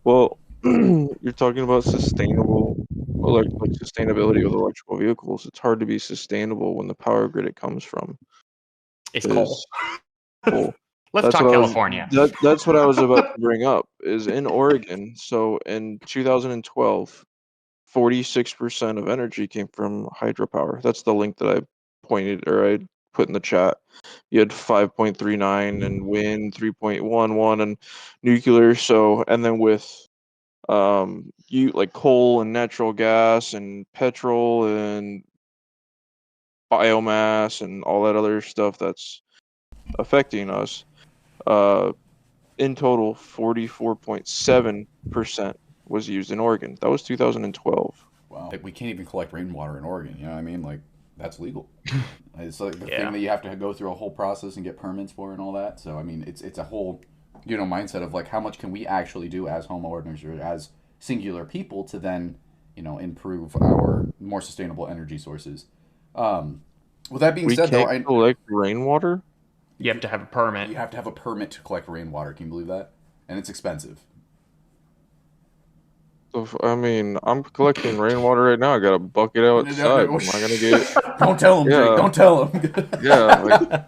Well, you're talking about sustainable, like sustainability with electrical vehicles. It's hard to be sustainable when the power grid it comes from It's coal. is coal. Let's That's talk what I was California. that's what I was about to bring up, is in Oregon. So in 2012, 46% of energy came from hydropower. That's the link that I pointed or I put in the chat. You had 5.39 and wind, 3.11 and nuclear. So and then with you like coal and natural gas and petrol and biomass and all that other stuff that's affecting us. Uh, in total, 44.7% was used in Oregon. That was 2012. Wow. We can't even collect rainwater in Oregon. You know what I mean? Like that's legal. It's like the thing Yeah. that you have to go through a whole process and get permits for and all that. So I mean, it's a whole mindset of like how much can we actually do as homeowners or as singular people to then improve our more sustainable energy sources. With that being We said, though, can't collect rainwater. You have to have a permit. you have to have a permit to collect rainwater. Can you believe that? And it's expensive. So, I mean, I'm collecting rainwater right now. I got a bucket outside. Am I gonna get? Don't tell him, Jake. Yeah, Don't tell him. yeah. Like,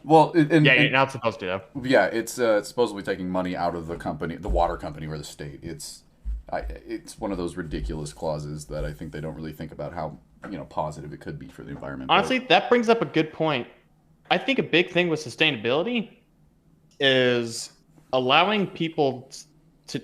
Well, Yeah, you're not supposed to though. yeah, it's supposedly taking money out of the company, the water company, or the state. It's one of those ridiculous clauses that I think they don't really think about how positive it could be for the environment. Honestly, that brings up a good point. I think a big thing with sustainability is allowing people to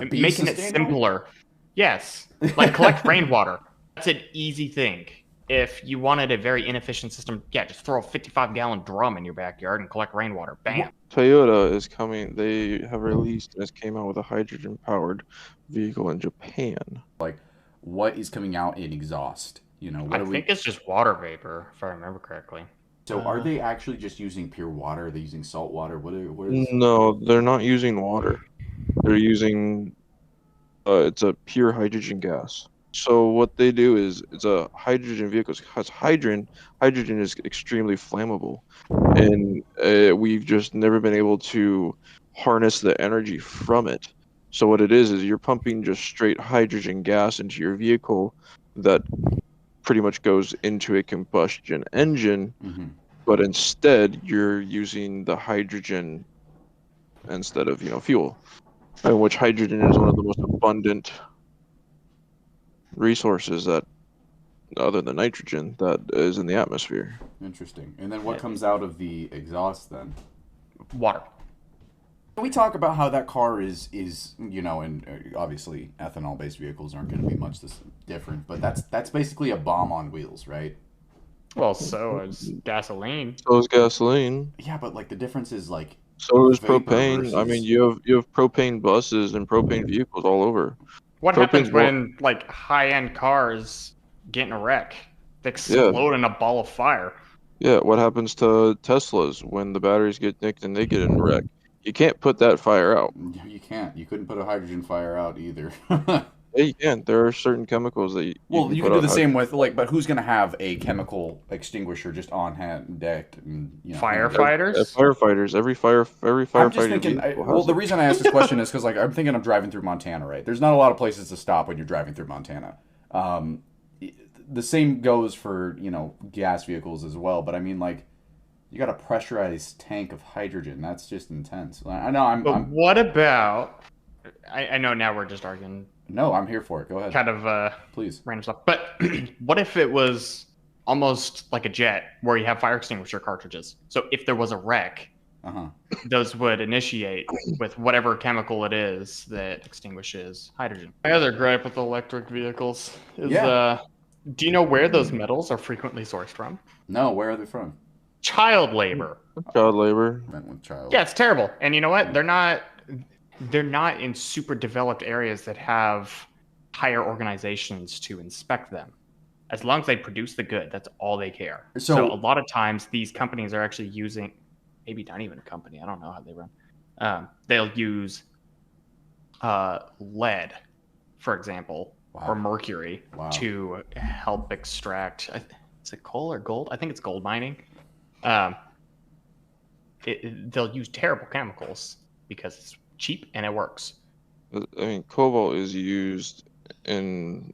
be making it sustainable? simpler. Yes, like collect rainwater. That's an easy thing. If you wanted a very inefficient system, yeah, just throw a 55-gallon drum in your backyard and collect rainwater. Bam. Toyota is coming. They have released and has came out with a hydrogen-powered vehicle in Japan. Like, what is coming out in exhaust? What I are think it's just water vapor, if I remember correctly. So are they actually just using pure water? Are they using salt water? What is? No, they're not using water. They're using it's a pure hydrogen gas. So what they do is it's a hydrogen vehicle. Because hydrogen is extremely flammable, and we've just never been able to harness the energy from it. So what it is you're pumping just straight hydrogen gas into your vehicle that pretty much goes into a combustion engine, Mm-hmm. but instead you're using the hydrogen instead of fuel, in which hydrogen is one of the most abundant resources that other than nitrogen that is in the atmosphere. Interesting. And then what comes out of the exhaust then? Water. Can we talk about how that car is and obviously ethanol-based vehicles aren't going to be much different, but that's basically a bomb on wheels, right? Well, so is gasoline. So is gasoline. Yeah, but like the difference is like So is vapor propane. I mean, versus. you have propane buses and propane vehicles all over. What Propane's happens more, when like high-end cars get in a wreck? They yeah, explode in a ball of fire. yeah. What happens to Teslas when the batteries get nicked and they get in a wreck? You can't put that fire out. You can't. You couldn't put a hydrogen fire out either. Yeah, you can. There are certain chemicals that you Well, can you put could do out. the same with but who's going to have a chemical extinguisher just on hand deck and Firefighters? Firefighters. Every I'm just firefighter thinking. vehicle Well, has the it. reason I asked this question is because like I'm thinking I'm driving through Montana, right? There's not a lot of places to stop when you're driving through Montana. Um, the same goes for gas vehicles as well. But I mean, like, you got a pressurized tank of hydrogen. That's just intense. I know. But I'm what about? I know now we're just arguing no. I'm here for it. Go ahead, kind of please. random stuff. But what if it was almost like a jet where you have fire extinguisher cartridges? So if there was a wreck, Uh-huh. those would initiate with whatever chemical it is that extinguishes hydrogen. My other gripe with electric vehicles is, Yeah. do you know where those metals are frequently sourced from? No, where are they from? Child labor. Child labor. Meant with child. Yeah, it's terrible. And you know what? They're not in super developed areas that have higher organizations to inspect them. As long as they produce the good, that's all they care. So a lot of times these companies are actually using, maybe not even a company, I don't know how they run. They'll use lead, for example, or mercury to help extract, is it coal or gold? I think it's gold mining. They'll use terrible chemicals because it's cheap and it works. I mean, cobalt is used in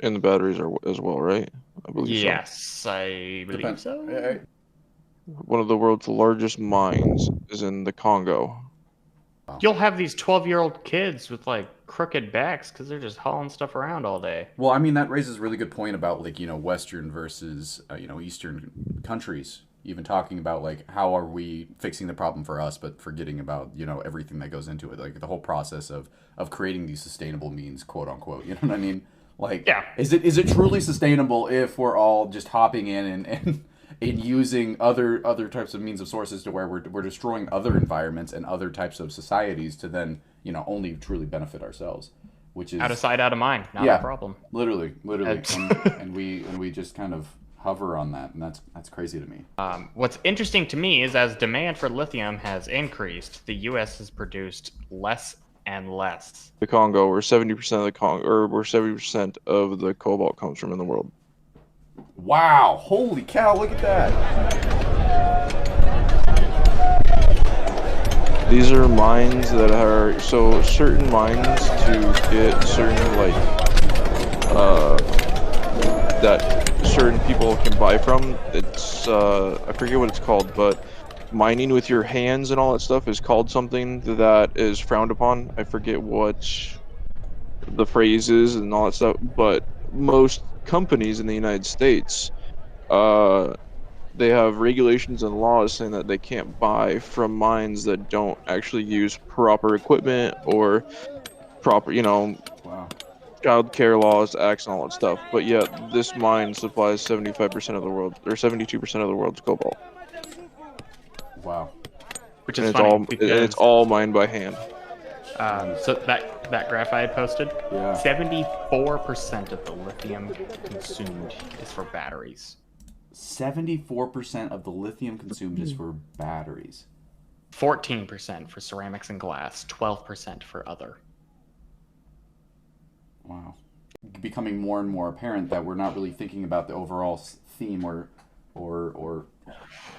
the batteries as well, right? I believe so. Yes, I believe Depends. so. One of the world's largest mines is in the Congo. You'll have these 12-year-old kids with like crooked backs because they're just hauling stuff around all day. Well, I mean, that raises a really good point about, like, Western versus, Eastern countries. Even talking about, like, how are we fixing the problem for us, but forgetting about, everything that goes into it. Like, the whole process of creating these sustainable means, quote unquote. You know what I mean? Like, Yeah. is it truly sustainable if we're all just hopping in and using other types of means of sources to where we're destroying other environments and other types of societies to then, only truly benefit ourselves? Which is Out of sight, out of mind. Not a problem. Literally, That's- and we just kind of hover on that, and that's crazy to me. What's interesting to me is as demand for lithium has increased, the U.S. has produced less and less. The Congo, where 70% of the where 70% of the cobalt comes from in the world. Wow! Holy cow! Look at that. These are mines that are certain mines to get certain that certain people can buy from. It's I forget what it's called, but mining with your hands and all that stuff is called something that is frowned upon. I forget what the phrase is and all that stuff, but most companies in the United States, they have regulations and laws saying that they can't buy from mines that don't actually use proper equipment or proper, Wow. child care laws, acts, and all that stuff. But yet, this mine supplies 75% of the world, or 72% of the world's cobalt, Wow. Which and is it's funny all because it's all mined by hand. so that graph I had posted, Yeah. 74% of the lithium consumed is for batteries. 74% of the lithium consumed is for batteries. 14% for ceramics and glass, 12% for other. Wow. Becoming more and more apparent that we're not really thinking about the overall theme or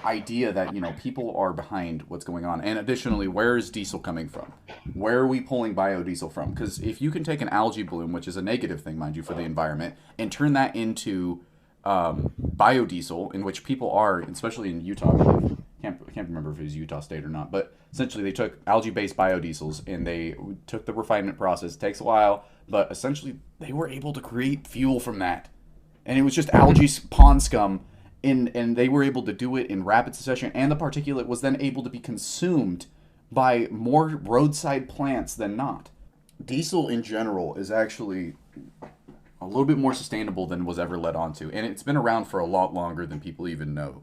idea that, people are behind what's going on. And additionally, where is diesel coming from? Where are we pulling biodiesel from? Because if you can take an algae bloom, which is a negative thing, mind you, for the environment, and turn that into biodiesel, in which people are, especially in Utah, I believe, can't remember if it was Utah State or not, but essentially they took algae-based biodiesels and they took the refinement process. It takes a while, but essentially they were able to create fuel from that, and it was just algae pond scum, and they were able to do it in rapid succession, and the particulate was then able to be consumed by more roadside plants than not. Diesel in general is actually a little bit more sustainable than was ever led on to, and it's been around for a lot longer than people even know.